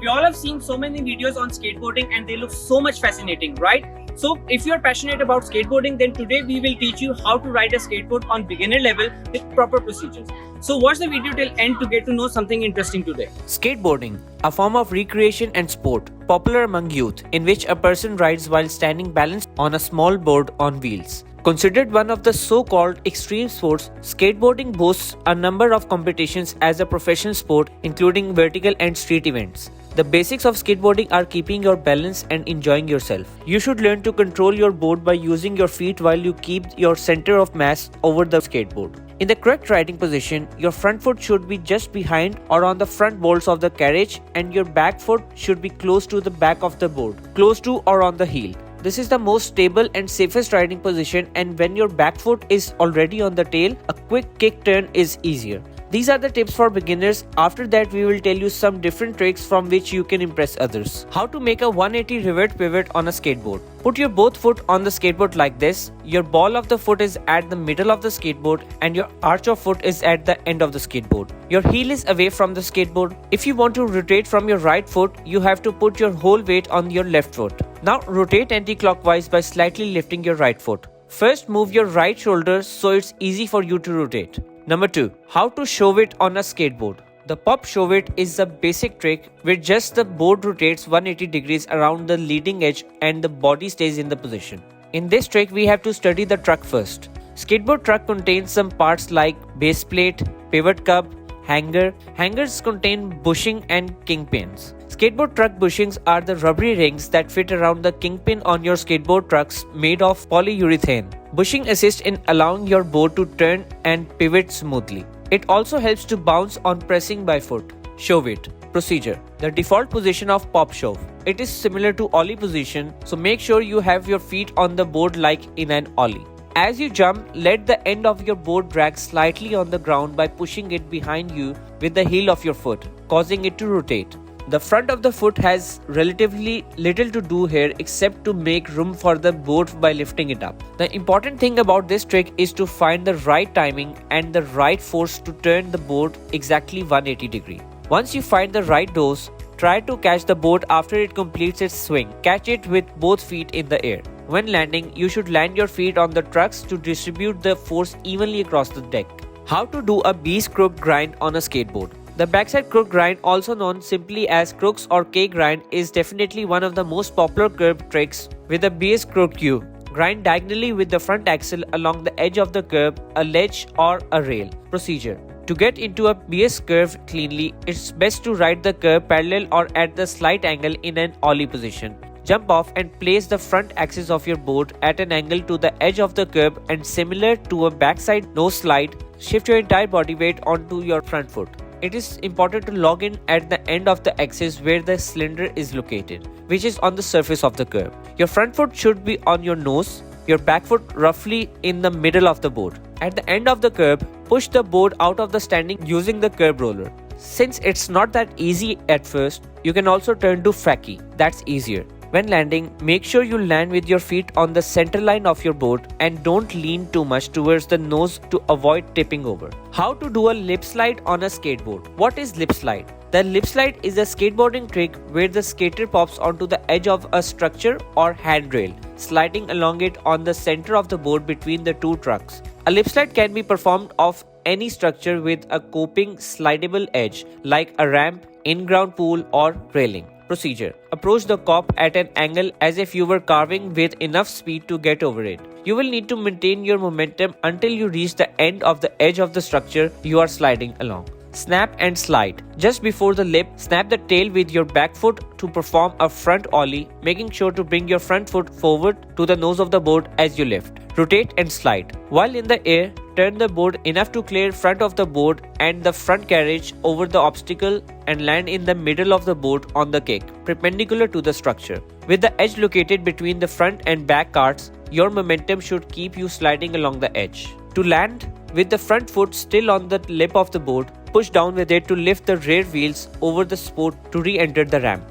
We all have seen so many videos on skateboarding and they look so much fascinating, right? So if you're passionate about skateboarding, then today we will teach you how to ride a skateboard on beginner level with proper procedures. So watch the video till end to get to know something interesting today. Skateboarding, a form of recreation and sport, popular among youth, in which a person rides while standing balanced on a small board on wheels. Considered one of the so-called extreme sports, skateboarding boasts a number of competitions as a professional sport, including vertical and street events. The basics of skateboarding are keeping your balance and enjoying yourself. You should learn to control your board by using your feet while you keep your center of mass over the skateboard. In the correct riding position, your front foot should be just behind or on the front bolts of the carriage, and your back foot should be close to the back of the board, close to or on the heel. This is the most stable and safest riding position, and when your back foot is already on the tail, a quick kick turn is easier. These are the tips for beginners. After that, we will tell you some different tricks from which you can impress others. How to make a 180 revert pivot on a skateboard. Put your both foot on the skateboard like this. Your ball of the foot is at the middle of the skateboard and your arch of foot is at the end of the skateboard. Your heel is away from the skateboard. If you want to rotate from your right foot, you have to put your whole weight on your left foot. Now rotate anti-clockwise by slightly lifting your right foot. First, move your right shoulder so it's easy for you to rotate. Number 2. How to shove it on a skateboard. The pop shove it is a basic trick where just the board rotates 180 degrees around the leading edge and the body stays in the position. In this trick, we have to study the truck first. Skateboard truck contains some parts like base plate, pivot cup, hanger. Hangers contain bushing and kingpins. Skateboard truck bushings are the rubbery rings that fit around the kingpin on your skateboard trucks made of polyurethane. Bushing assists in allowing your board to turn and pivot smoothly. It also helps to bounce on pressing by foot. Shove it. Procedure. The default position of pop shove. It is similar to ollie position, so make sure you have your feet on the board like in an ollie. As you jump, let the end of your board drag slightly on the ground by pushing it behind you with the heel of your foot, causing it to rotate. The front of the foot has relatively little to do here except to make room for the board by lifting it up. The important thing about this trick is to find the right timing and the right force to turn the board exactly 180 degrees. Once you find the right dose, try to catch the board after it completes its swing. Catch it with both feet in the air. When landing, you should land your feet on the trucks to distribute the force evenly across the deck. How to do a B-crook grind on a skateboard. The backside crook grind, also known simply as crooks or K grind, is definitely one of the most popular curb tricks with a base crook cue. Grind diagonally with the front axle along the edge of the curb, a ledge or a rail. Procedure. To get into a BS curve cleanly, it's best to ride the curb parallel or at the slight angle in an ollie position. Jump off and place the front axis of your board at an angle to the edge of the curb, and similar to a backside nose slide, shift your entire body weight onto your front foot. It is important to log in at the end of the axis where the cylinder is located, which is on the surface of the curb. Your front foot should be on your nose, your back foot roughly in the middle of the board. At the end of the curb, push the board out of the standing using the curb roller. Since it's not that easy at first, you can also turn to fakie. That's easier. When landing, make sure you land with your feet on the center line of your board and don't lean too much towards the nose to avoid tipping over. How to do a lip slide on a skateboard. What is lip slide? The lip slide is a skateboarding trick where the skater pops onto the edge of a structure or handrail, sliding along it on the center of the board between the two trucks. A lip slide can be performed off any structure with a coping slidable edge like a ramp, in-ground pool or railing. Procedure. Approach the cop at an angle as if you were carving with enough speed to get over it. You will need to maintain your momentum until you reach the end of the edge of the structure you are sliding along. Snap and slide. Just before the lip, snap the tail with your back foot to perform a front ollie, making sure to bring your front foot forward to the nose of the board as you lift. Rotate and slide. While in the air, turn the board enough to clear front of the board and the front carriage over the obstacle and land in the middle of the board on the kick, perpendicular to the structure. With the edge located between the front and back carts, your momentum should keep you sliding along the edge. To land, with the front foot still on the lip of the board, push down with it to lift the rear wheels over the sport to re-enter the ramp.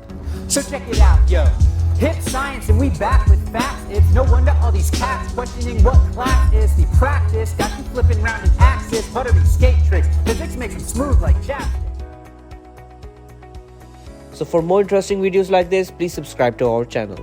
So check it out, yo. Hip science and we back with facts. It's no wonder all these cats questioning what class is the practice. Got you flipping round an axis, buttery skate tricks. Physics make them smooth like chapstick. So for more interesting videos like this, please subscribe to our channel.